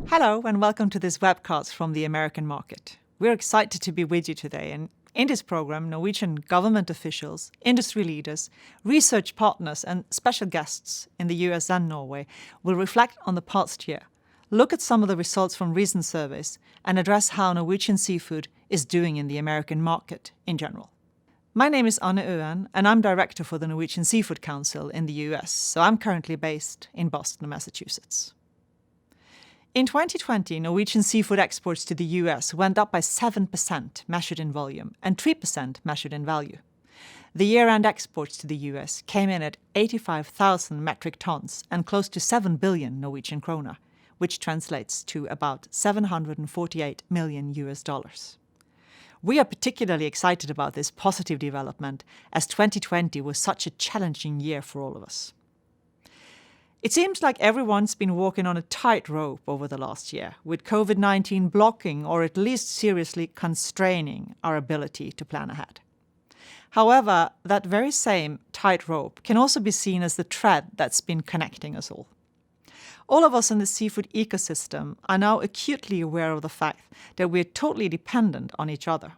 Hello and welcome to this webcast from the American market. We're excited to be with you today, and in this program, Norwegian government officials, industry leaders, research partners and special guests in the US and Norway will reflect on the past year, look at some of the results from recent surveys and address how Norwegian seafood is doing in the American market in general. My name is Anne Øen and I'm director for the Norwegian Seafood Council in the US, so I'm currently based in Boston, Massachusetts. In 2020, Norwegian seafood exports to the US went up by 7% measured in volume and 3% measured in value. The year-end exports to the US came in at 85,000 metric tons and close to 7 billion Norwegian krona, which translates to about $748 million. We are particularly excited about this positive development as 2020 was such a challenging year for all of us. It seems like everyone's been walking on a tightrope over the last year, with COVID-19 blocking or at least seriously constraining our ability to plan ahead. However, that very same tightrope can also be seen as the thread that's been connecting us all. All of us in the seafood ecosystem are now acutely aware of the fact that we're totally dependent on each other.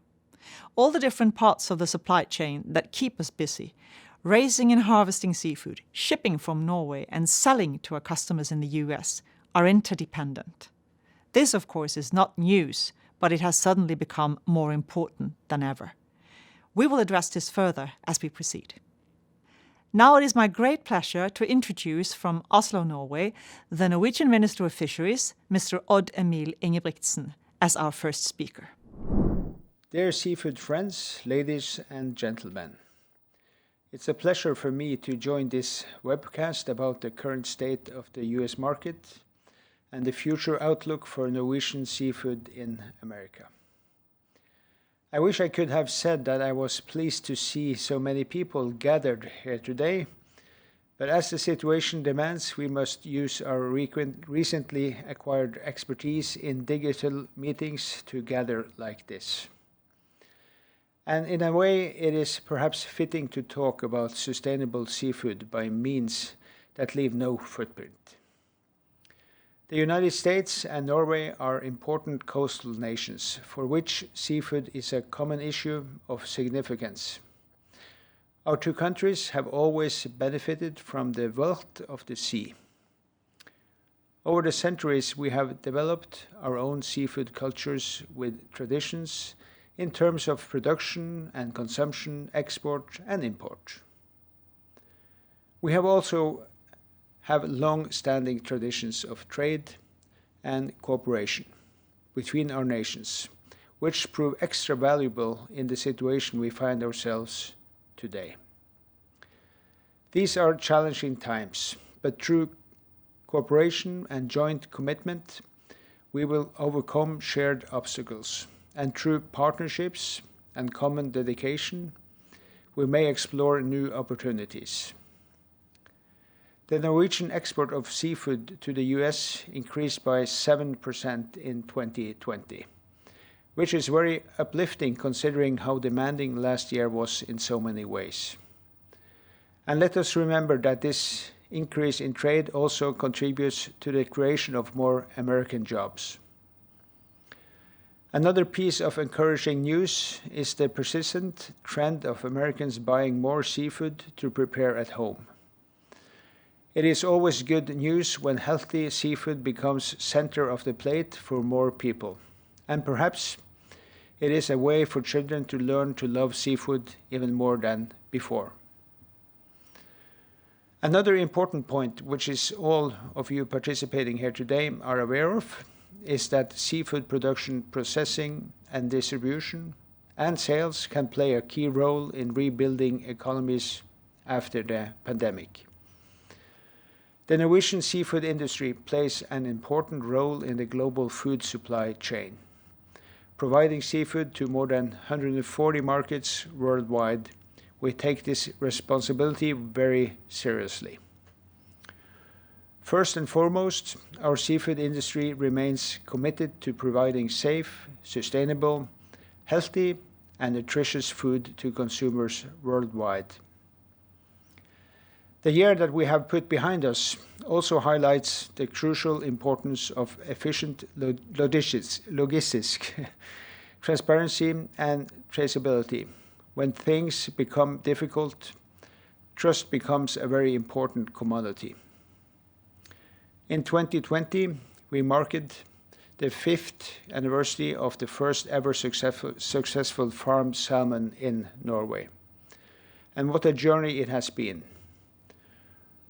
All the different parts of the supply chain that keep us busy, raising and harvesting seafood, shipping from Norway and selling to our customers in the US are interdependent. This, of course, is not news, but it has suddenly become more important than ever. We will address this further as we proceed. Now it is my great pleasure to introduce from Oslo, Norway, the Norwegian Minister of Fisheries, Mr. Odd Emil Ingebrigtsen, as our first speaker. Dear seafood friends, ladies and gentlemen. It's a pleasure for me to join this webcast about the current state of the US market and the future outlook for Norwegian seafood in America. I wish I could have said that I was pleased to see so many people gathered here today, but as the situation demands, we must use our recently acquired expertise in digital meetings to gather like this. And in a way, it is perhaps fitting to talk about sustainable seafood by means that leave no footprint. The United States and Norway are important coastal nations for which seafood is a common issue of significance. Our two countries have always benefited from the wealth of the sea. Over the centuries, we have developed our own seafood cultures with traditions in terms of production and consumption, export and import. We have also long-standing traditions of trade and cooperation between our nations, which prove extra valuable in the situation we find ourselves today. These are challenging times, but through cooperation and joint commitment, we will overcome shared obstacles. And through partnerships and common dedication, we may explore new opportunities. The Norwegian export of seafood to the US increased by 7% in 2020, which is very uplifting considering how demanding last year was in so many ways. And let us remember that this increase in trade also contributes to the creation of more American jobs. Another piece of encouraging news is the persistent trend of Americans buying more seafood to prepare at home. It is always good news when healthy seafood becomes center of the plate for more people. And perhaps it is a way for children to learn to love seafood even more than before. Another important point, which is all of you participating here today are aware of, is that seafood production, processing and distribution and sales can play a key role in rebuilding economies after the pandemic. The Norwegian seafood industry plays an important role in the global food supply chain, providing seafood to more than 140 markets worldwide. We take this responsibility very seriously. First and foremost, our seafood industry remains committed to providing safe, sustainable, healthy, and nutritious food to consumers worldwide. The year that we have put behind us also highlights the crucial importance of efficient logistics, transparency and traceability. When things become difficult, trust becomes a very important commodity. In 2020, we marked the 5th anniversary of the first ever successful farmed salmon in Norway. And what a journey it has been.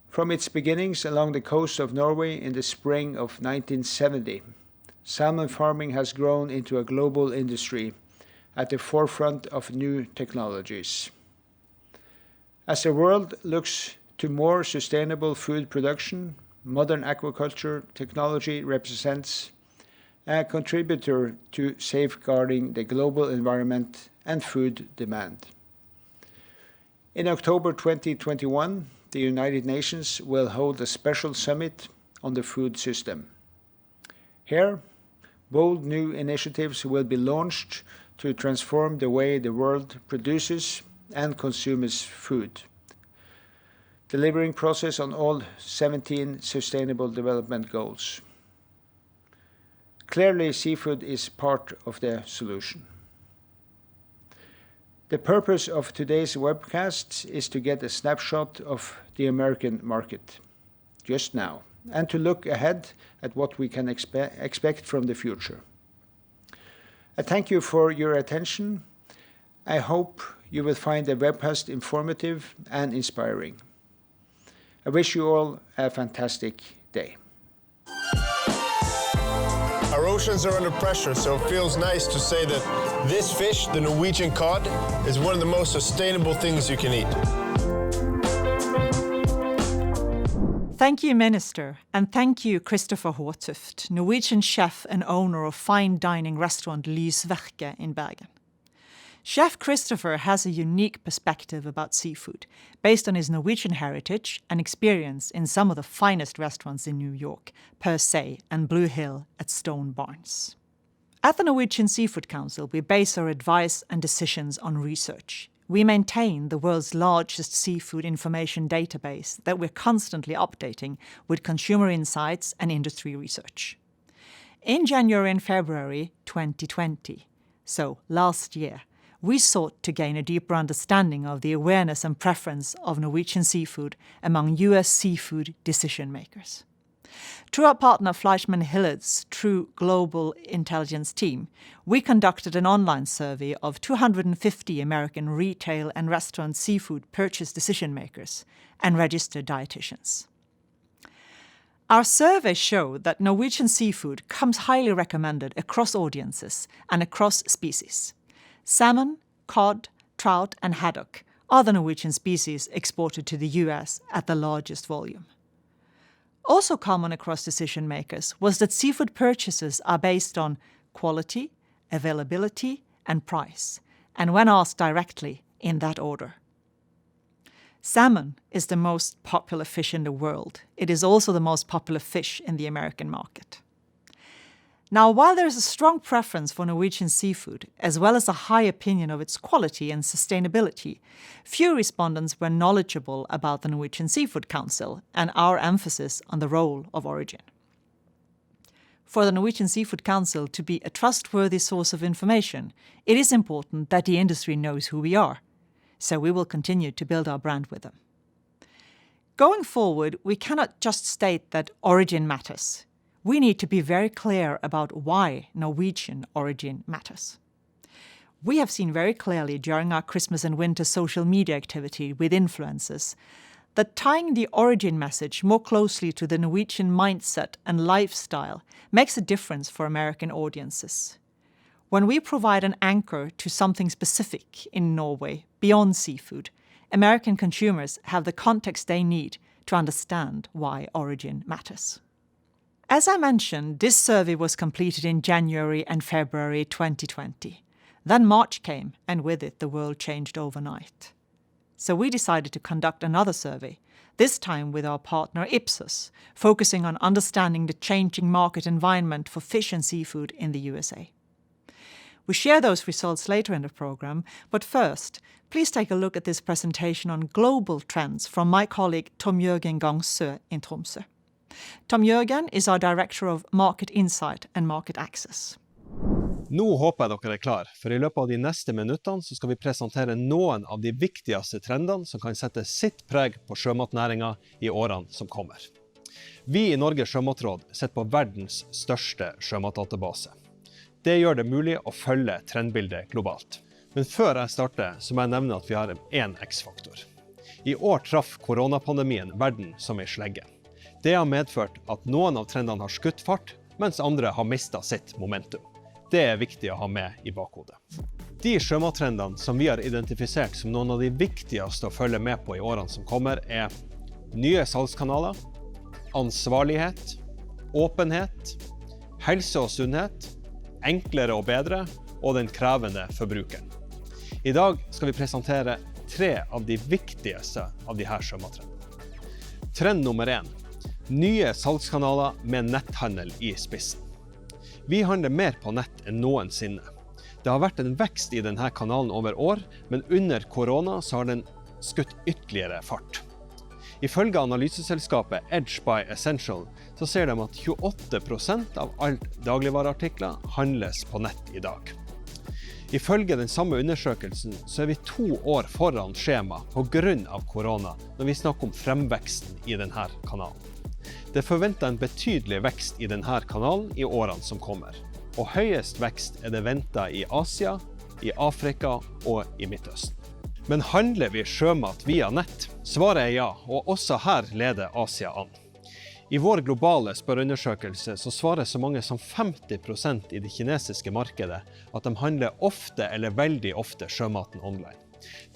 From its beginnings along the coast of Norway in the spring of 1970, salmon farming has grown into a global industry at the forefront of new technologies. As the world looks to more sustainable food production, modern aquaculture technology represents a contributor to safeguarding the global environment and food demand. In October 2021, the United Nations will hold a special summit on the food system. Here, bold new initiatives will be launched to transform the way the world produces and consumes food, delivering progress on all 17 Sustainable Development Goals. Clearly, seafood is part of the solution. The purpose of today's webcast is to get a snapshot of the American market just now, and to look ahead at what we can expect from the future. I thank you for your attention. I hope you will find the webcast informative and inspiring. I wish you all a fantastic day. Our oceans are under pressure, so it feels nice to say that this fish, the Norwegian cod, is one of the most sustainable things you can eat. Thank you, Minister, and thank you, Christopher Hortoft, Norwegian chef and owner of fine dining restaurant Lysverket in Bergen. Chef Christopher has a unique perspective about seafood, based on his Norwegian heritage and experience in some of the finest restaurants in New York, Per Se and Blue Hill at Stone Barns. At the Norwegian Seafood Council, we base our advice and decisions on research. We maintain the world's largest seafood information database that we're constantly updating with consumer insights and industry research. In January and February 2020, so last year, we sought to gain a deeper understanding of the awareness and preference of Norwegian seafood among US seafood decision makers. Through our partner Fleischmann Hillard's True Global Intelligence team, we conducted an online survey of 250 American retail and restaurant seafood purchase decision makers and registered dietitians. Our survey showed that Norwegian seafood comes highly recommended across audiences and across species. Salmon, cod, trout and haddock are the Norwegian species exported to the US at the largest volume. Also common across decision makers was that seafood purchases are based on quality, availability and price, and when asked directly, in that order. Salmon is the most popular fish in the world. It is also the most popular fish in the American market. Now, while there is a strong preference for Norwegian seafood, as well as a high opinion of its quality and sustainability, few respondents were knowledgeable about the Norwegian Seafood Council and our emphasis on the role of origin. For the Norwegian Seafood Council to be a trustworthy source of information, it is important that the industry knows who we are, so we will continue to build our brand with them. Going forward, we cannot just state that origin matters. We need to be very clear about why Norwegian origin matters. We have seen very clearly during our Christmas and winter social media activity with influencers that tying the origin message more closely to the Norwegian mindset and lifestyle makes a difference for American audiences. When we provide an anchor to something specific in Norway beyond seafood, American consumers have the context they need to understand why origin matters. As I mentioned, this survey was completed in January and February 2020. Then March came, and with it the world changed overnight. So we decided to conduct another survey, this time with our partner Ipsos, focusing on understanding the changing market environment for fish and seafood in the USA. We share those results later in the program, but first, please take a look at this presentation on global trends from my colleague Jørgen Gangsø in Tromsø. Jørgen is our Director of Market Insight and Market Access. Nå håper jeg dere klar, for i løpet av de neste minuttene så skal vi presentere noen av de viktigste trendene som kan sette sitt preg på sjømatnæringen i årene som kommer. Vi i Norges Sjømatråd sitter på verdens største sjømatdatabase. Det gjør det mulig å følge trendbildet globalt. Men før jeg starter, så må jeg nevne at vi har en X-faktor. I år traff koronapandemien verden som en slegge. Det har medført at noen av trendene har skutt fart, mens andre har mistet sitt momentum. Det er viktig å ha med i bakhodet. De sjømattrendene som vi har identifisert som noen av de viktigste å følge med på i årene som kommer, er nye salgskanaler, ansvarlighet, åpenhet, helse og sunnhet, enklere og bedre, og den krevende forbrukeren. I dag skal vi presentere 3 av de viktigste av de her sjømattrendene. Trend nummer 1. Nye salgskanaler med netthandel i spissen. Vi handler mer på nett enn noensinne. Det har vært en vekst i denne kanalen over år, men under korona så har den skutt ytterligere fart. Ifølge analyseselskapet Edge by Essential så ser de at 28% av alt dagligvareartikler handles på nett i dag. Ifølge den samme undersøkelsen så er vi 2 år foran skjema på grunn av korona når vi snakker om fremveksten i denne kanalen. Det forventer en betydelig vekst i denne kanalen i årene som kommer, og høyest vekst er det ventet i Asia, i Afrika og i Midtøsten. Men handler vi sjømat via nett? Svaret er ja, og også her leder Asia an. I vår globale spørreundersøkelse så svarer så mange som 50% i det kinesiske markedet at de handler ofte eller veldig ofte sjømaten online.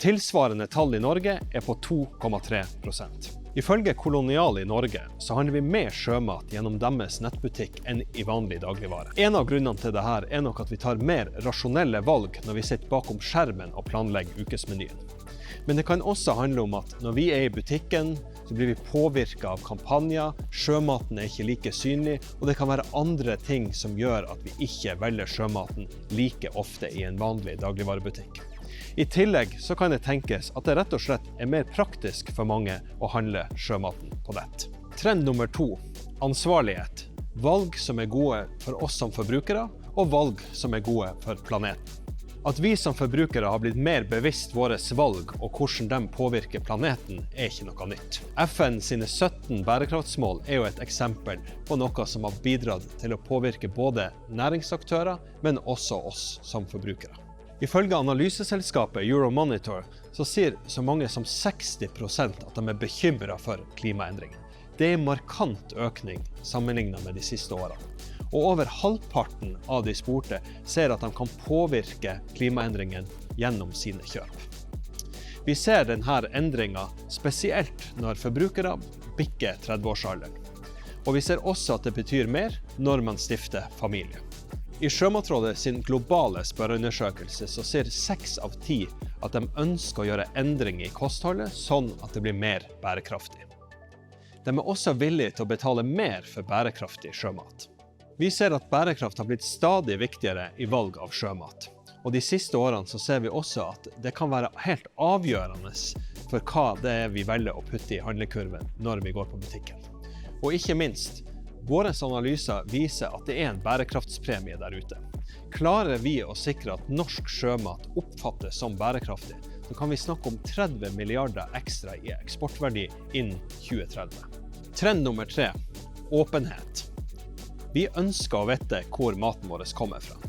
Tilsvarende tall i Norge er på 2,3%. Ifølge Kolonial i Norge så handler vi mer sjømat gjennom deres nettbutikk enn i vanlig dagligvare. En av grunnene til dette er nok at vi tar mer rasjonelle valg når vi sitter bakom skjermen og planlegger ukesmenyen. Men det kan også handle om at når vi er i butikken, så blir vi påvirket av kampanjer, sjømaten er ikke like synlig, og det kan være andre ting som gjør at vi ikke velger sjømaten like ofte i en vanlig dagligvarebutikk. I tillegg så kan det tenkes at det rett og slett er mer praktisk for mange å handle sjømaten på nett. Trend nummer 2. Ansvarlighet. Valg som er gode for oss som forbrukere, og valg som er gode for planeten. At vi som forbrukere har blitt mer bevisst våres valg og hvordan de påvirker planeten er ikke noe nytt. FN sine 17 bærekraftsmål er jo et eksempel på noe som har bidratt til å påvirke både næringsaktører, men også oss som forbrukere. Ifølge analyseselskapet Euromonitor så sier så mange som 60% at de er bekymret for klimaendringen. Det er en markant økning sammenlignet med de siste årene. Og over halvparten av de spurte ser at de kan påvirke klimaendringen gjennom sine kjøp. Vi ser denne endringen spesielt når forbrukere bikker 30-årsalderen. Og vi ser også at det betyr mer når man stifter familie. I Sjømatrådet sin globale spørreundersøkelse så sier 6 av 10 at de ønsker å gjøre endringer i kostholdet sånn at det blir mer bærekraftig. De er også villige til å betale mer for bærekraftig sjømat. Vi ser at bærekraft har blitt stadig viktigere i valg av sjømat. Og de siste årene så ser vi også at det kan være helt avgjørende for hva det er vi velger å putte i handlekurven når vi går på butikken. Og ikke minst, våre analyser viser at det er en bærekraftspremie der ute. Klarer vi å sikre at norsk sjømat oppfattes som bærekraftig, så kan vi snakke om 30 milliarder ekstra i eksportverdi innen 2030. Trend nummer 3. Åpenhet. Vi ønsker å vite hvor maten vår kommer fra.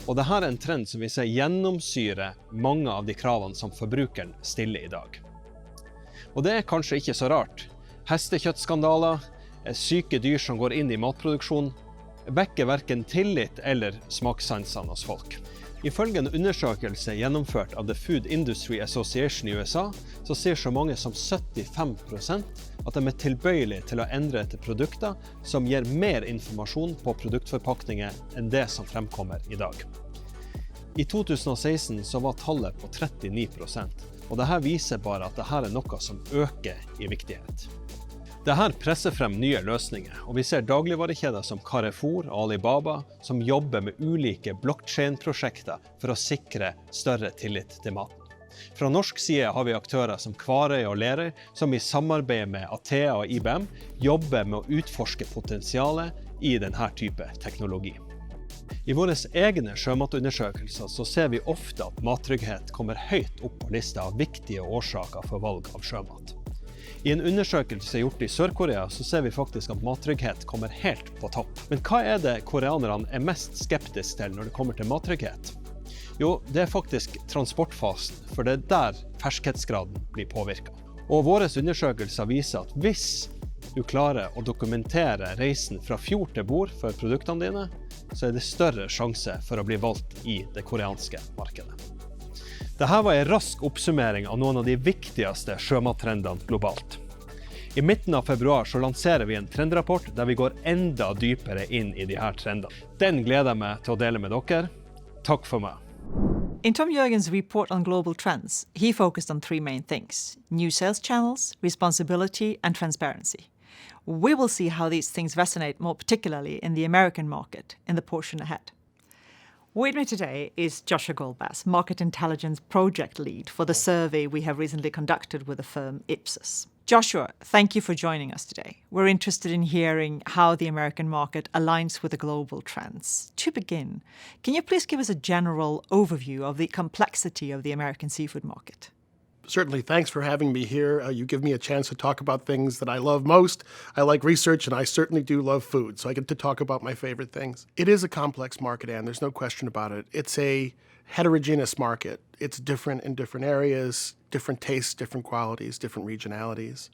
Og dette er en trend som vi ser gjennomsyre mange av de kravene som forbrukeren stiller i dag. Og det er kanskje ikke så rart. Hestekjøttskandaler, syke dyr som går inn i matproduksjon, vekker hverken tillit eller smakssansene hos folk. Ifølge en undersøkelse gjennomført av The Food Industry Association i USA, så sier så mange som 75% at de er tilbøyelige til å endre til produkter som gir mer informasjon på produktforpakninger enn det som fremkommer i dag. I 2016 så var tallet på 39%, og dette viser bare at dette er noe som øker i viktighet. Dette presser frem nye løsninger, og vi ser dagligvarekjeder som Carrefour og Alibaba som jobber med ulike blockchain-prosjekter for å sikre større tillit til maten. Fra norsk side har vi aktører som Kvarøy og Lerøy, som i samarbeid med Atea og IBM jobber med å utforske potensialet i denne type teknologi. I våre egne sjømatundersøkelser så ser vi ofte at mattrygghet kommer høyt opp på lista av viktige årsaker for valg av sjømat. I en undersøkelse gjort i Sør-Korea så ser vi faktisk at mattrygghet kommer helt på topp. Men hva er det koreanerne er mest skeptiske til når det kommer til mattrygghet? Jo, det er faktisk transportfasen, for det er der ferskhetsgraden blir påvirket. Og våre undersøkelser viser at hvis du klarer å dokumentere reisen fra fjord til bord for produktene dine, så er det større sjanse for å bli valgt i det koreanske markedet. Dette var en rask oppsummering av noen av de viktigste sjømattrendene globalt. I midten av februar så lanserer vi en trendrapport der vi går enda dypere inn i de her trendene. Den gleder jeg meg til å dele med dere. Takk for meg. In Tom Jørgen's report on global trends, he focused on three main things: new sales channels, responsibility, and transparency. We will see how these things resonate more particularly in the American market in the portion ahead. With me today is Joshua Goldbas, Market Intelligence Project Lead for the survey we have recently conducted with the firm Ipsos. Joshua, thank you for joining us today. We're interested in hearing how the American market aligns with the global trends. To begin, can you please give us a general overview of the complexity of the American seafood market? Certainly, thanks for having me here. You give me a chance to talk about things that I love most. I like research, and I certainly do love food, so I get to talk about my favorite things. It is a complex market, Anne. There's no question about it. It's a heterogeneous market. It's different in different areas, different tastes, different qualities, different regionalities.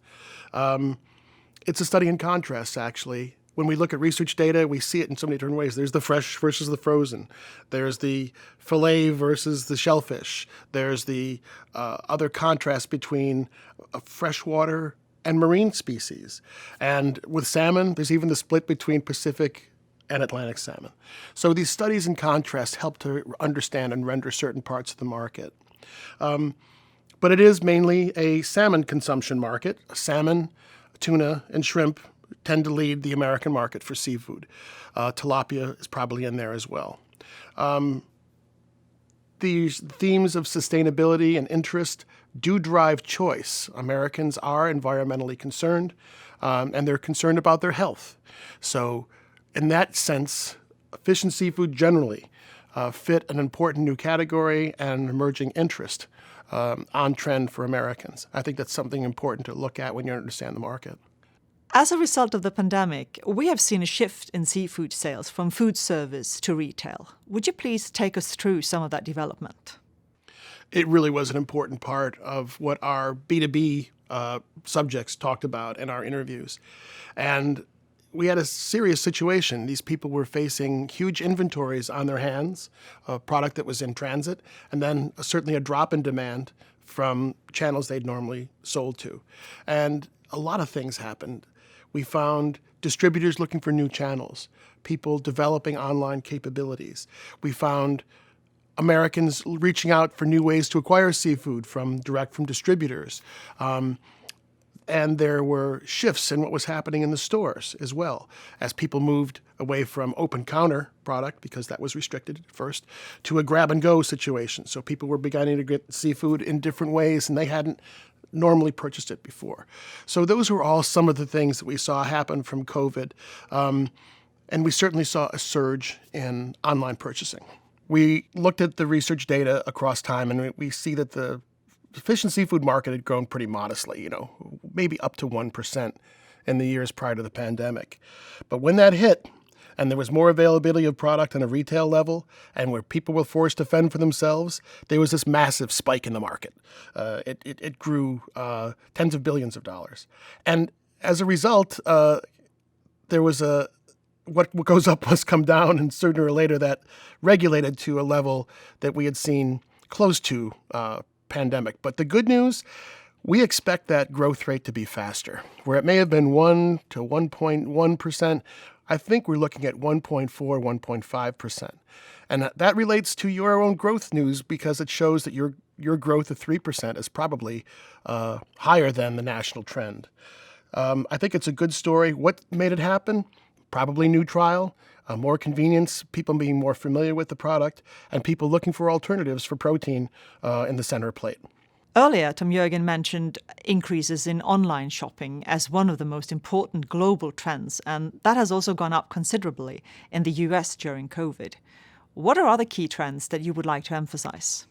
It's a study in contrasts, actually. When we look at research data, we see it in so many different ways. There's the fresh versus the frozen. There's the fillet versus the shellfish. There's the other contrast between freshwater and marine species. And with salmon, there's even the split between Pacific and Atlantic salmon. So these studies in contrast help to understand and render certain parts of the market. But it is mainly a salmon consumption market. Salmon, tuna, and shrimp tend to lead the American market for seafood. Tilapia is probably in there as well. These themes of sustainability and interest do drive choice. Americans are environmentally concerned, and they're concerned about their health. So in that sense, fish and seafood generally fit an important new category and emerging interest on trend for Americans. I think that's something important to look at when you understand the market. As a result of the pandemic, we have seen a shift in seafood sales from food service to retail. Would you please take us through some of that development? It really was an important part of what our B2B subjects talked about in our interviews. And we had a serious situation. These people were facing huge inventories on their hands, a product that was in transit, and then certainly a drop in demand from channels they'd normally sold to. And a lot of things happened. We found distributors looking for new channels, people developing online capabilities. We found Americans reaching out for new ways to acquire seafood direct from distributors. And there were shifts in what was happening in the stores as well, as people moved away from open counter product, because that was restricted at first, to a grab-and-go situation. So people were beginning to get seafood in different ways, and they hadn't normally purchased it before. So those were all some of the things that we saw happen from COVID. And we certainly saw a surge in online purchasing. We looked at the research data across time, and we see that the fish and seafood market had grown pretty modestly, maybe up to 1% in the years prior to the pandemic. But when that hit, and there was more availability of product on a retail level, and where people were forced to fend for themselves, there was this massive spike in the market. It grew tens of billions of dollars. And as a result, there was what goes up must come down, and sooner or later that regulated to a level that we had seen close to pandemic. But the good news, we expect that growth rate to be faster. Where it may have been 1 to 1.1%, I think we're looking at 1.4, 1.5%. And that relates to your own growth news, because it shows that your growth of 3% is probably higher than the national trend. I think it's a good story. What made it happen? Probably new trial, more convenience, people being more familiar with the product, and people looking for alternatives for protein in the center plate. Earlier, Tom Jørgen mentioned increases in online shopping as one of the most important global trends, and that has also gone up considerably in the US during COVID. What are other key trends that you would like to emphasize?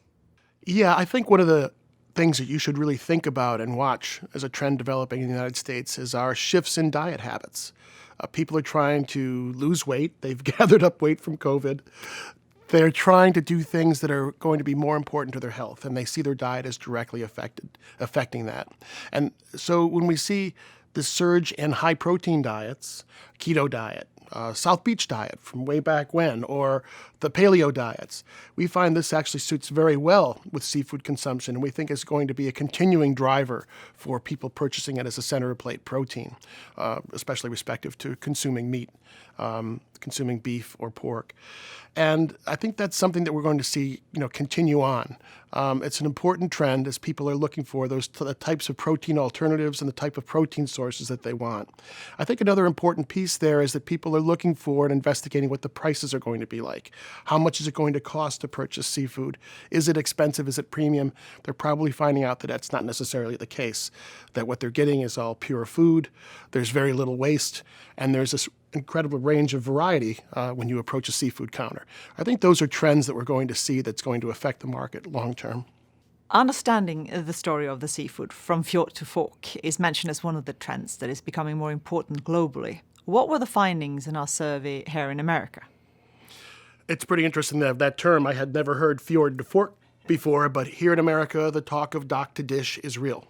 Yeah, I think one of the things that you should really think about and watch as a trend developing in the United States is our shifts in diet habits. People are trying to lose weight. They've gathered up weight from COVID. They're trying to do things that are going to be more important to their health, and they see their diet as directly affecting that. And so when we see the surge in high-protein diets, keto diet, South Beach diet from way back when, or the paleo diets, we find this actually suits very well with seafood consumption, and we think it's going to be a continuing driver for people purchasing it as a center of plate protein, especially respective to consuming meat, consuming beef or pork. And I think that's something that we're going to see, continue on. It's an important trend as people are looking for the types of protein alternatives and the type of protein sources that they want. I think another important piece there is that people are looking for and investigating what the prices are going to be like. How much is it going to cost to purchase seafood? Is it expensive? Is it premium? They're probably finding out that that's not necessarily the case, that what they're getting is all pure food, there's very little waste, and there's this incredible range of variety when you approach a seafood counter. I think those are trends that we're going to see that's going to affect the market long term. Understanding the story of the seafood from fjord to fork is mentioned as one of the trends that is becoming more important globally. What were the findings in our survey here in America? It's pretty interesting that term. I had never heard fjord to fork before, but here in America, the talk of dock to dish is real.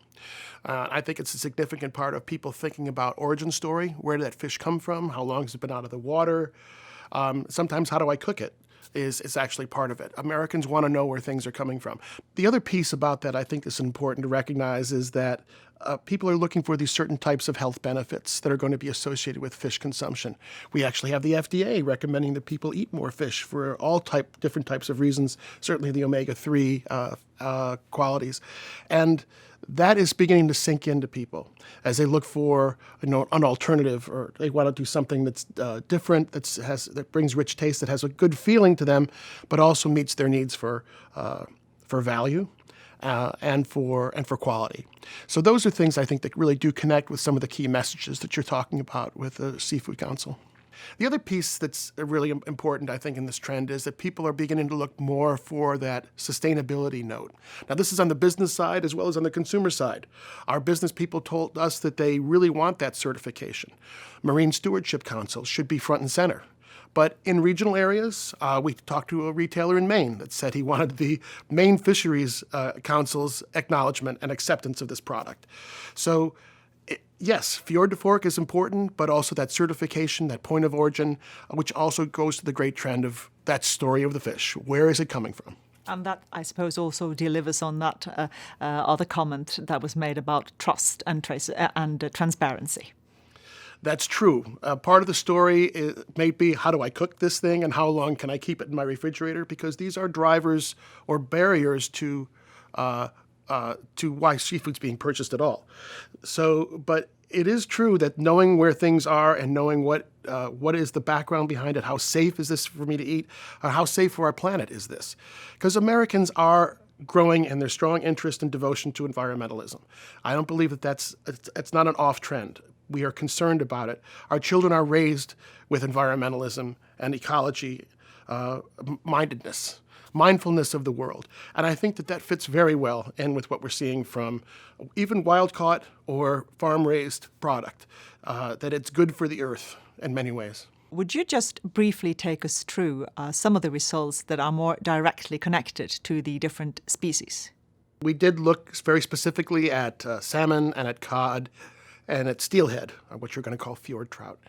I think it's a significant part of people thinking about origin story. Where did that fish come from? How long has it been out of the water? Sometimes, how do I cook it is actually part of it. Americans want to know where things are coming from. The other piece about that I think is important to recognize is that people are looking for these certain types of health benefits that are going to be associated with fish consumption. We actually have the FDA recommending that people eat more fish for all different types of reasons, certainly the omega-3 qualities. And that is beginning to sink into people as they look for an alternative, or they want to do something that's different, that brings rich taste, that has a good feeling to them, but also meets their needs for value and for quality. So those are things I think that really do connect with some of the key messages that you're talking about with the Seafood Council. The other piece that's really important, I think, in this trend is that people are beginning to look more for that sustainability note. Now, this is on the business side as well as on the consumer side. Our business people told us that they really want that certification. Marine Stewardship Council should be front and center. But in regional areas, we talked to a retailer in Maine that said he wanted the Maine Fisheries Council's acknowledgement and acceptance of this product. So yes, fjord to fork is important, but also that certification, that point of origin, which also goes to the great trend of that story of the fish. Where is it coming from? And that, I suppose, also delivers on that other comment that was made about trust and transparency. That's true. Part of the story may be, how do I cook this thing and how long can I keep it in my refrigerator? Because these are drivers or barriers to why seafood's being purchased at all. So, but it is true that knowing where things are and knowing what is the background behind it, how safe is this for me to eat, or how safe for our planet is this? Because Americans are growing in their strong interest and devotion to environmentalism. I don't believe that it's not an off trend. We are concerned about it. Our children are raised with environmentalism and ecology mindfulness of the world. And I think that fits very well in with what we're seeing from even wild-caught or farm-raised product, that it's good for the earth in many ways. Would you just briefly take us through some of the results that are more directly connected to the different species? We did look very specifically at salmon and at cod and at steelhead, what you're going to call fjord trout.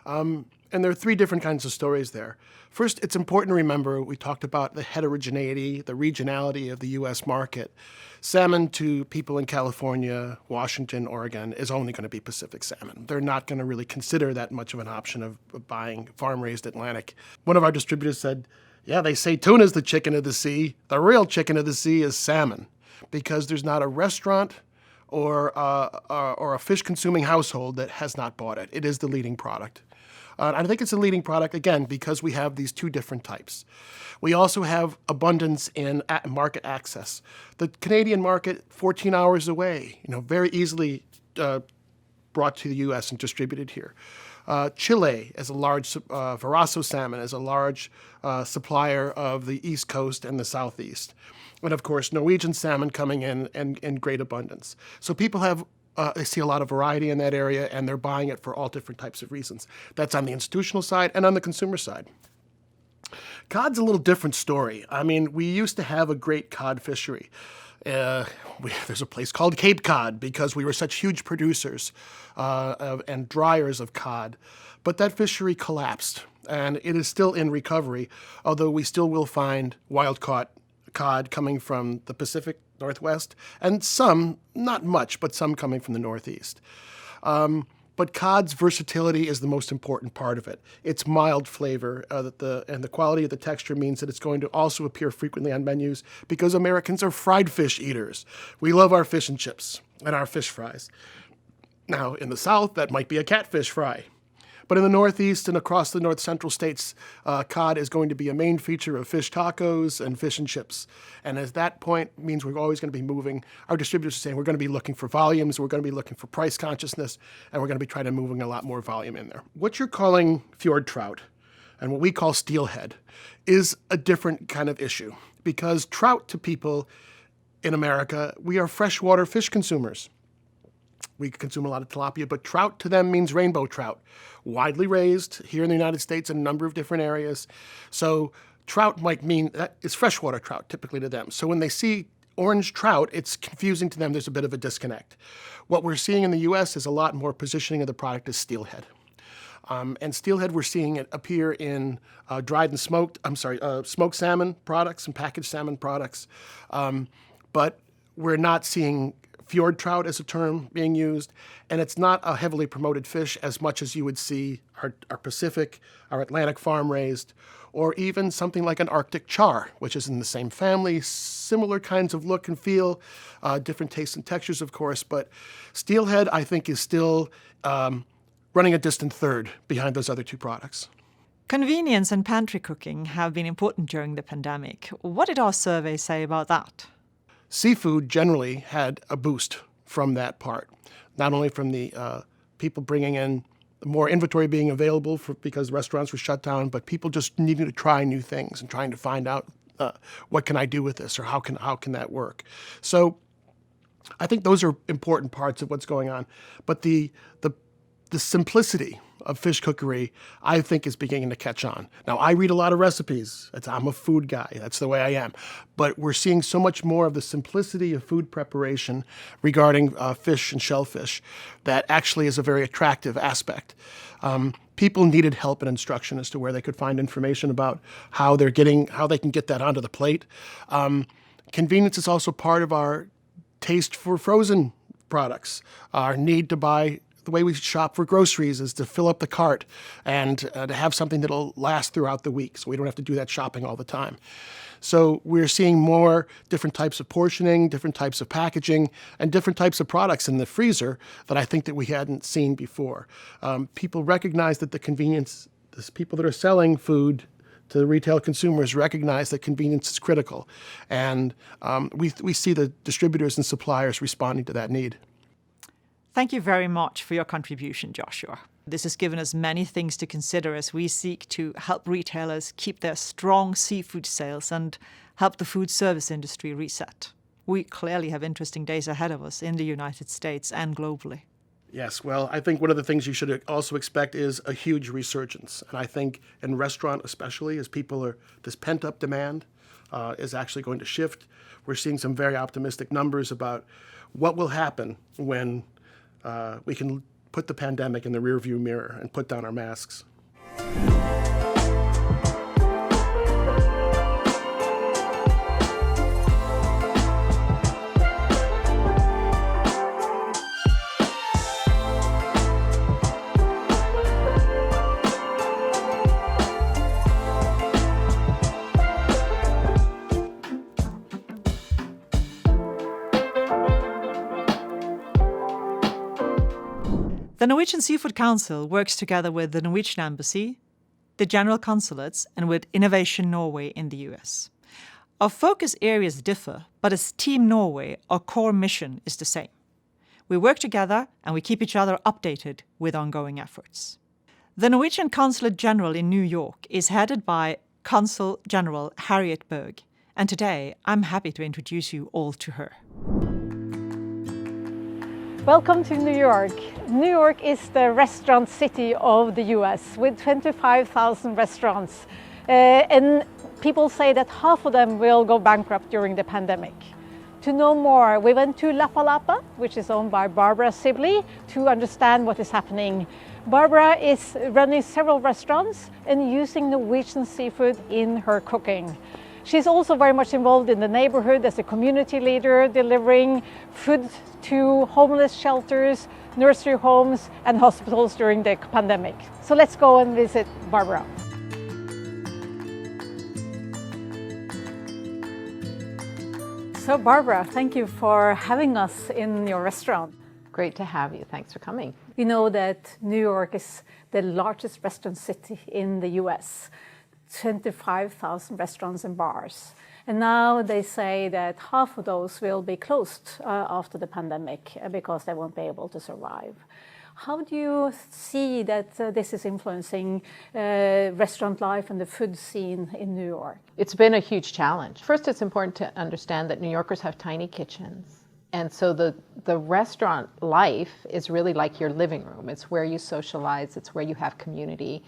And there are three different kinds of stories there. First, it's important to remember we talked about the heterogeneity, the regionality of the U.S. market. Salmon to people in California, Washington, Oregon is only going to be Pacific salmon. They're not going to really consider that much of an option of buying farm-raised Atlantic. One of our distributors said, yeah, they say tuna's the chicken of the sea. The real chicken of the sea is salmon, because there's not a restaurant or a fish-consuming household that has not bought it. It is the leading product. I think it's a leading product, again, because we have these two different types. We also have abundance in market access. The Canadian market, 14 hours away, very easily brought to the U.S. and distributed here. Chile, as a large Verasso salmon, is a large supplier of the East Coast and the Southeast. And of course, Norwegian salmon coming in great abundance. So people have they see a lot of variety in that area, and they're buying it for all different types of reasons. That's on the institutional side and on the consumer side. Cod's a little different story. I mean, we used to have a great cod fishery. There's a place called Cape Cod because we were such huge producers and dryers of cod. But that fishery collapsed, and it is still in recovery, although we still will find wild-caught cod coming from the Pacific Northwest, and some, not much, but some coming from the Northeast. But cod's versatility is the most important part of it. Its mild flavor and the quality of the texture means that it's going to also appear frequently on menus because Americans are fried fish eaters. We love our fish and chips and our fish fries. Now, in the South, that might be a catfish fry. But in the Northeast and across the North Central states, cod is going to be a main feature of fish tacos and fish and chips. And at that point means we're always going to be moving. Our distributors are saying we're going to be looking for volumes, we're going to be looking for price consciousness, and we're going to be trying to moving a lot more volume in there. What you're calling fjord trout and what we call steelhead is a different kind of issue because trout to people in America, we are freshwater fish consumers. We consume a lot of tilapia, but trout to them means rainbow trout, widely raised here in the United States in a number of different areas. So trout might mean that it's freshwater trout typically to them. So when they see orange trout, it's confusing to them. There's a bit of a disconnect. What we're seeing in the U.S. is a lot more positioning of the product as steelhead. And steelhead, we're seeing it appear in dried and smoked salmon products and packaged salmon products. But we're not seeing fjord trout as a term being used, and it's not a heavily promoted fish as much as you would see our Pacific, our Atlantic farm-raised, or even something like an Arctic char, which is in the same family, similar kinds of look and feel, different tastes and textures, of course, but steelhead, I think, is still running a distant third behind those other two products. Convenience and pantry cooking have been important during the pandemic. What did our survey say about that? Seafood generally had a boost from that part, not only from the people bringing in more inventory being available because restaurants were shut down, but people just needing to try new things and trying to find out what can I do with this or how can that work. So I think those are important parts of what's going on. But the simplicity of fish cookery, I think, is beginning to catch on. Now, I read a lot of recipes. I'm a food guy. That's the way I am. But we're seeing so much more of the simplicity of food preparation regarding fish and shellfish that actually is a very attractive aspect. People needed help and instruction as to where they could find information about how they can get that onto the plate. Convenience is also part of our taste for frozen products, our need to buy. The way we shop for groceries is to fill up the cart and to have something that'll last throughout the week, so we don't have to do that shopping all the time. So we're seeing more different types of portioning, different types of packaging, and different types of products in the freezer that I think that we hadn't seen before. People recognize that the convenience, the people that are selling food to retail consumers recognize that convenience is critical. And we see the distributors and suppliers responding to that need. Thank you very much for your contribution, Joshua. This has given us many things to consider as we seek to help retailers keep their strong seafood sales and help the food service industry reset. We clearly have interesting days ahead of us in the United States and globally. Yes, well, I think one of the things you should also expect is a huge resurgence. And I think in restaurant especially, as this pent-up demand is actually going to shift. We're seeing some very optimistic numbers about what will happen when we can put the pandemic in the rearview mirror and put down our masks. The Norwegian Seafood Council works together with the Norwegian Embassy, the General Consulates, and with Innovation Norway in the US. Our focus areas differ, but as Team Norway, our core mission is the same. We work together and we keep each other updated with ongoing efforts. The Norwegian Consulate General in New York is headed by Consul General Harriet Berg, and today I'm happy to introduce you all to her. Welcome to New York. New York is the restaurant city of the US with 25,000 restaurants. And people say that half of them will go bankrupt during the pandemic. To know more, we went to Lapa Lapa, which is owned by Barbara Sibley, to understand what is happening. Barbara is running several restaurants and using Norwegian seafood in her cooking. She's also very much involved in the neighborhood as a community leader, delivering food to homeless shelters, nursery homes, and hospitals during the pandemic. So let's go and visit Barbara. So Barbara, thank you for having us in your restaurant. Great to have you. Thanks for coming. We know that New York is the largest restaurant city in the US. 25,000 restaurants and bars. And now they say that half of those will be closed after the pandemic because they won't be able to survive. How do you see that this is influencing restaurant life and the food scene in New York? It's been a huge challenge. First, it's important to understand that New Yorkers have tiny kitchens. And so the restaurant life is really like your living room. It's where you socialize, it's where you have community.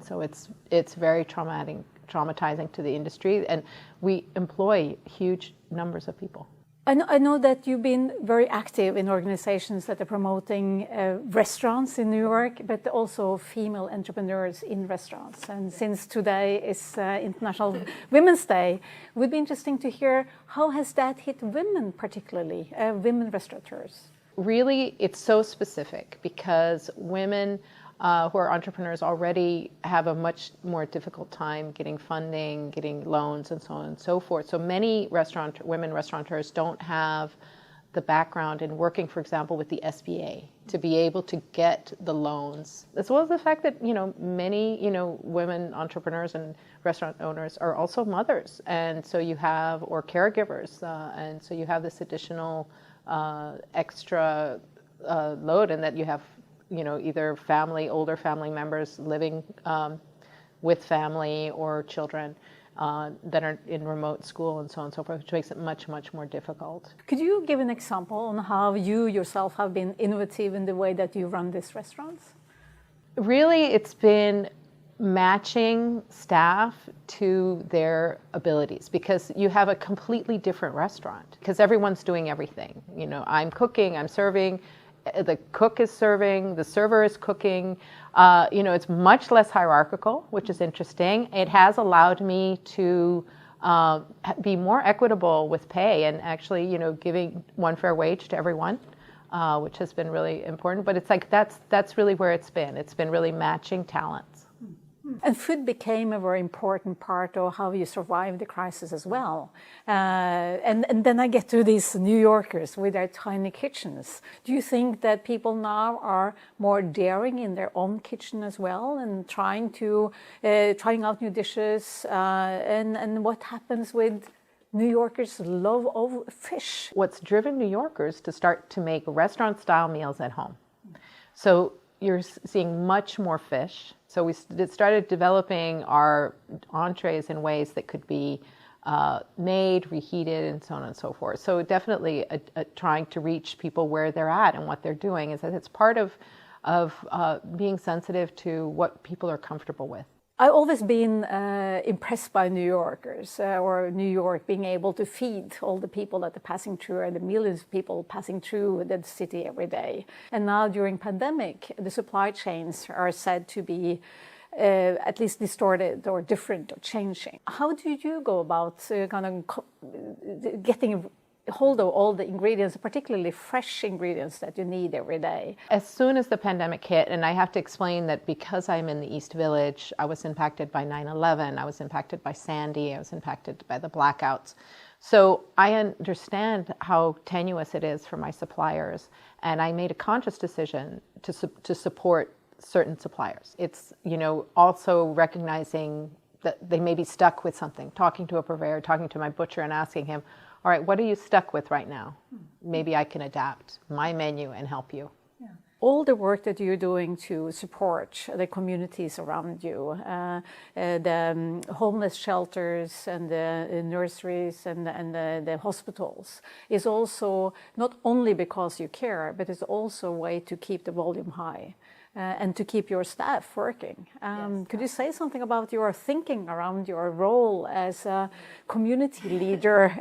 So it's very traumatizing to the industry, and we employ huge numbers of people. I know that you've been very active in organizations that are promoting restaurants in New York, but also female entrepreneurs in restaurants. And since today is International Women's Day, it would be interesting to hear how has that hit women particularly, women restaurateurs? Really, it's so specific because women who are entrepreneurs already have a much more difficult time getting funding, getting loans, and so on and so forth. So many women restaurateurs don't have the background in working, for example, with the SBA to be able to get the loans, as well as the fact that many women entrepreneurs and restaurant owners are also mothers, and so you have or caregivers, and so you have this additional extra load, and that you have either older family members living with family or children that are in remote school and so on and so forth, which makes it much, much more difficult. Could you give an example on how you yourself have been innovative in the way that you run these restaurants? Really, it's been matching staff to their abilities, because you have a completely different restaurant because everyone's doing everything. I'm cooking, I'm serving, the cook is serving, the server is cooking. It's much less hierarchical, which is interesting. It has allowed me to be more equitable with pay and actually, giving one fair wage to everyone, which has been really important. But it's like that's really where it's been. It's been really matching talents. And food became a very important part of how you survive the crisis as well. And then I get to these New Yorkers with their tiny kitchens. Do you think that people now are more daring in their own kitchen as well and trying out new dishes? And what happens with New Yorkers' love of fish? What's driven New Yorkers to start to make restaurant-style meals at home? So you're seeing much more fish. So we started developing our entrees in ways that could be made, reheated, and so on and so forth. So definitely trying to reach people where they're at and what they're doing. Is that it's part of being sensitive to what people are comfortable with. I've always been impressed by New Yorkers or New York being able to feed all the people that are passing through and the millions of people passing through the city every day. And now during pandemic, the supply chains are said to be at least distorted or different or changing. How do you go about getting hold of all the ingredients, particularly fresh ingredients that you need every day? As soon as the pandemic hit, and I have to explain that because I'm in the East Village, I was impacted by 9/11, I was impacted by Sandy, I was impacted by the blackouts. So I understand how tenuous it is for my suppliers, and I made a conscious decision to support certain suppliers. It's, also recognizing that they may be stuck with something, talking to a purveyor, talking to my butcher and asking him, all right, what are you stuck with right now? Maybe I can adapt my menu and help you. All the work that you're doing to support the communities around you, the homeless shelters and the nurseries and the hospitals, is also not only because you care, but it's also a way to keep the volume high and to keep your staff working. Could you say something about your thinking around your role as a community leader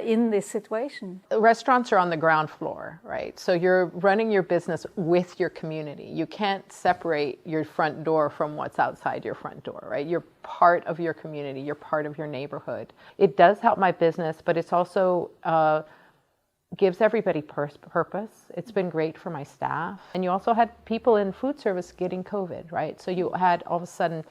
in this situation? Restaurants are on the ground floor, right? So you're running your business with your community. You can't separate your front door from what's outside your front door, right? You're part of your community. You're part of your neighborhood. It does help my business, but it's also gives everybody purpose. It's been great for my staff. And you also had people in food service getting COVID, right? So you had all of a sudden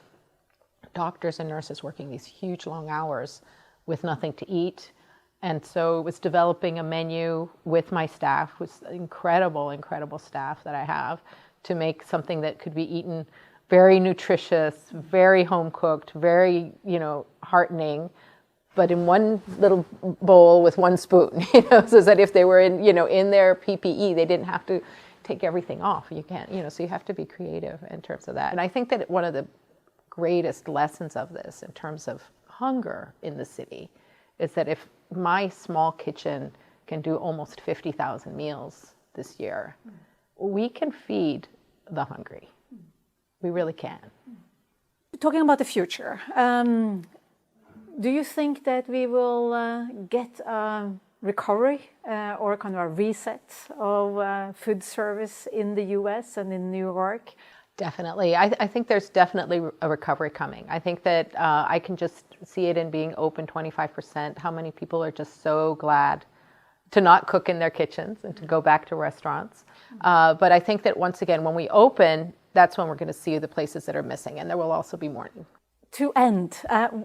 doctors and nurses working these huge long hours with nothing to eat. And so it was developing a menu with my staff, with incredible staff that I have, to make something that could be eaten very nutritious, very home cooked, very, heartening, but in one little bowl with one spoon, so that if they were in their PPE, they didn't have to take everything off. You can't, so you have to be creative in terms of that. And I think that one of the greatest lessons of this in terms of hunger in the city is that if my small kitchen can do almost 50,000 meals this year, we can feed the hungry. We really can. Talking about the future, do you think that we will get a recovery or kind of a reset of food service in the US and in New York? Definitely. I think there's definitely a recovery coming. I think that I can just see it in being open 25%, how many people are just so glad to not cook in their kitchens and to go back to restaurants. But I think that once again, when we open, that's when we're going to see the places that are missing, and there will also be more. To end,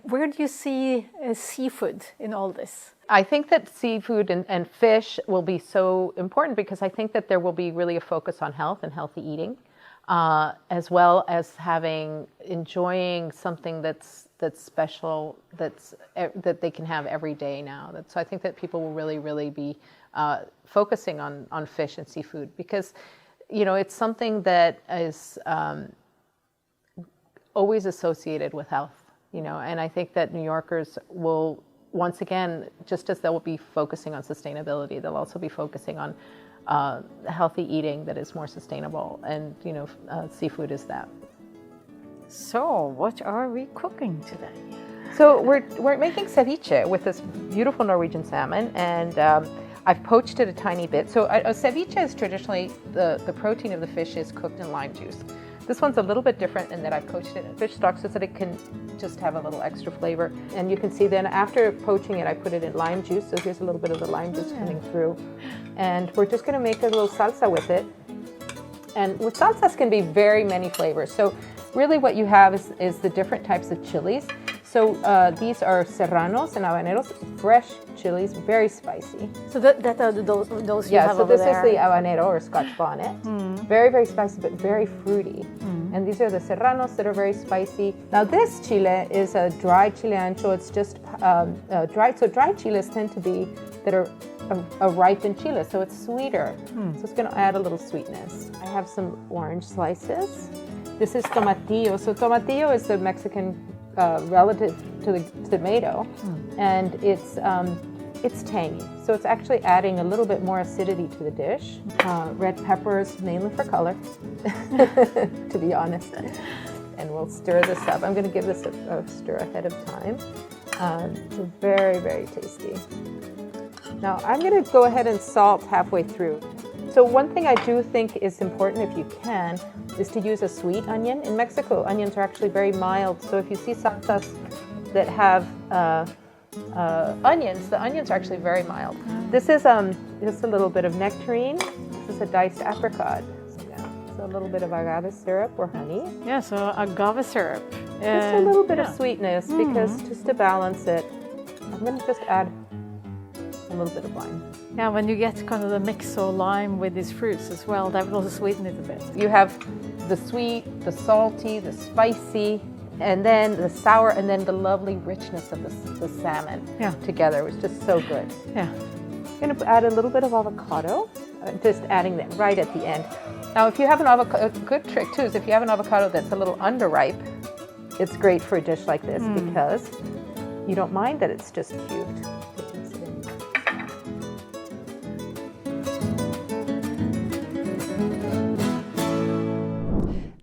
where do you see seafood in all this? I think that seafood and fish will be so important because I think that there will be really a focus on health and healthy eating, as well as enjoying something that's special, that they can have every day now. So I think that people will really be focusing on fish and seafood because, it's something that is always associated with health, and I think that New Yorkers will, once again, just as they'll be focusing on sustainability, they'll also be focusing on healthy eating that is more sustainable, and seafood is that. So what are we cooking today? So we're making ceviche with this beautiful Norwegian salmon, and I've poached it a tiny bit. So a ceviche is traditionally, the protein of the fish is cooked in lime juice. This one's a little bit different in that I've poached it in fish stock so that it can just have a little extra flavor. And you can see then after poaching it, I put it in lime juice. So here's a little bit of the lime juice coming through. And we're just going to make a little salsa with it. And with salsas can be very many flavors. So really what you have is the different types of chilies. So these are serranos and habaneros, fresh chilies, very spicy. So that are those you have over there? Yeah, so this is the habanero or Scotch bonnet. Very spicy, but very fruity. And these are the serranos that are very spicy. Now this chile is a dry chile ancho. It's just dried. So dry chiles tend to be that are a ripened chile, so it's sweeter. So it's going to add a little sweetness. I have some orange slices. This is tomatillo. So tomatillo is the Mexican relative to the tomato, and it's tangy. So it's actually adding a little bit more acidity to the dish. Red peppers, mainly for color, to be honest. And we'll stir this up. I'm going to give this a stir ahead of time. It's very tasty. Now I'm going to go ahead and salt halfway through. So one thing I do think is important, if you can, is to use a sweet onion. In Mexico, onions are actually very mild. So if you see salsas that have onions, the onions are actually very mild. This is just a little bit of nectarine. This is a diced apricot. So a little bit of agave syrup or honey. Yeah, so agave syrup. Just a little bit of sweetness because just to balance it, I'm going to just add a little bit of lime. Yeah, when you get kind of the mix of lime with these fruits as well, that will also sweeten it a bit. You have the sweet, the salty, the spicy, and then the sour, and then the lovely richness of the salmon together. It was just so good. Yeah. I'm going to add a little bit of avocado, just adding that right at the end. Now, if you have an avocado, a good trick too is if you have an avocado that's a little underripe, it's great for a dish like this because you don't mind that it's just cubed.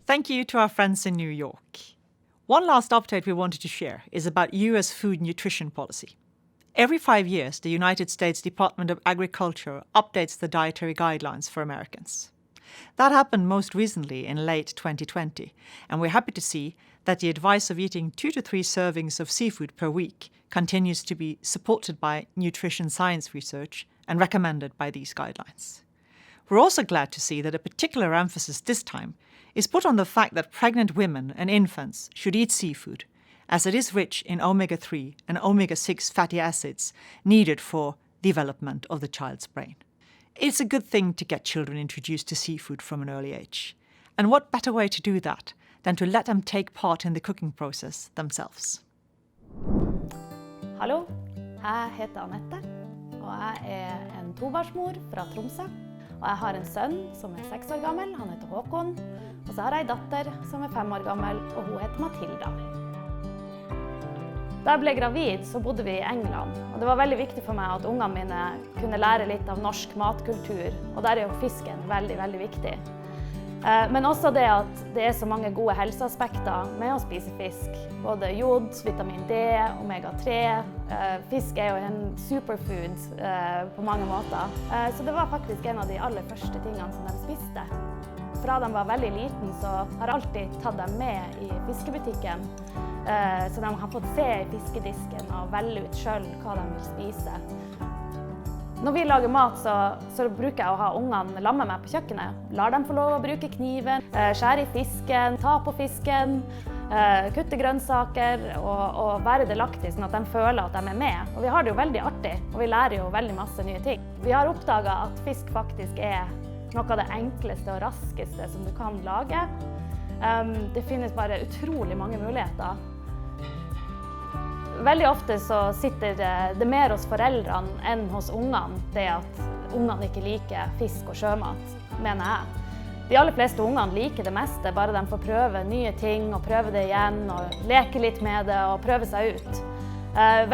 Thank you to our friends in New York. One last update we wanted to share is about US food nutrition policy. Every 5 years, the United States Department of Agriculture updates the dietary guidelines for Americans. That happened most recently in late 2020, and we're happy to see that the advice of eating 2 to 3 servings of seafood per week continues to be supported by nutrition science research and recommended by these guidelines. We're also glad to see that a particular emphasis this time is put on the fact that pregnant women and infants should eat seafood, as it is rich in omega-3 and omega-6 fatty acids needed for development of the child's brain. It's a good thing to get children introduced to seafood from an early age. And what better way to do that than to let them take part in the cooking process themselves? Hallo, jeg heter Anette, og jeg en tobarnsmor fra Tromsø. Og jeg har en sønn som 6 år gammel, han heter Håkon. Og så har jeg en datter som 5 år gammel, og hun heter Matilda. Da jeg ble gravid, så bodde vi i England. Og det var veldig viktig for meg at ungene mine kunne lære litt av norsk matkultur. Og der jo fisken veldig, veldig viktig. Men også det at det så mange gode helseaspekter med å spise fisk. Både jod, vitamin D, omega-3. Fisk jo en superfood på mange måter. Så det var faktisk en av de aller første tingene som de spiste. Fra de var veldig liten, så har jeg alltid tatt dem med i fiskebutikken. Så de har fått se i fiskedisken og velge ut selv hva de vil spise. Når vi lager mat, så bruker jeg å ha ungene lamme meg på kjøkkenet. Lar dem få lov å bruke kniven, skjære i fisken, ta på fisken, kutte grønnsaker og være delaktig, sånn at de føler at de med. Og vi har det jo veldig artig, og vi lærer jo veldig masse nye ting. Vi har oppdaget at fisk faktisk noe av det enkleste og raskeste som du kan lage. Det finnes bare utrolig mange muligheter. Veldig ofte så sitter det mer hos foreldrene enn hos ungene, det at ungene ikke liker fisk og sjømat, mener jeg. De aller fleste ungene liker det meste, bare de får prøve nye ting og prøve det igjen og leke litt med det og prøve seg ut.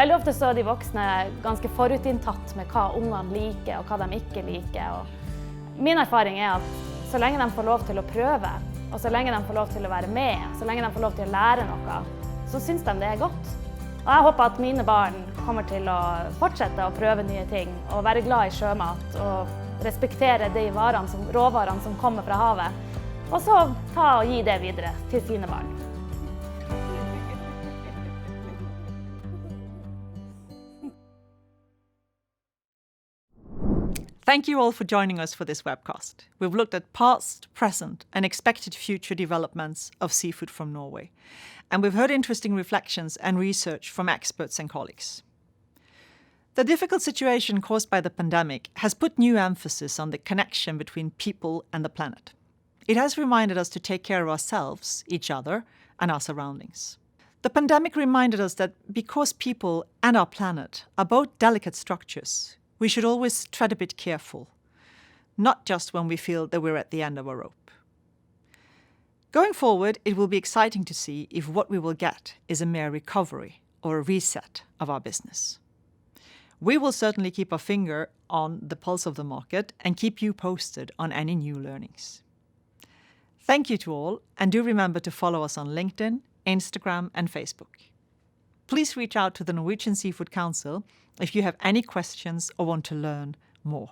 Veldig ofte så de voksne ganske forutinntatt med hva ungene liker og hva de ikke liker. Og min erfaring at så lenge de får lov til å prøve, og så lenge de får lov til å være med, så lenge de får lov til å lære noe, så synes de det godt. Og jeg håper at mine barn kommer til å fortsette å prøve nye ting og være glad i sjømat og respektere de råvarene som kommer fra havet, og så ta og gi det videre til sine barn. Thank you all for joining us for this webcast. We've looked at past, present, and expected future developments of seafood from Norway. And we've heard interesting reflections and research from experts and colleagues. The difficult situation caused by the pandemic has put new emphasis on the connection between people and the planet. It has reminded us to take care of ourselves, each other, and our surroundings. The pandemic reminded us that because people and our planet are both delicate structures, we should always tread a bit careful, not just when we feel that we're at the end of a rope. Going forward, it will be exciting to see if what we will get is a mere recovery or a reset of our business. We will certainly keep our finger on the pulse of the market and keep you posted on any new learnings. Thank you to all, and do remember to follow us on LinkedIn, Instagram, and Facebook. Please reach out to the Norwegian Seafood Council if you have any questions or want to learn more.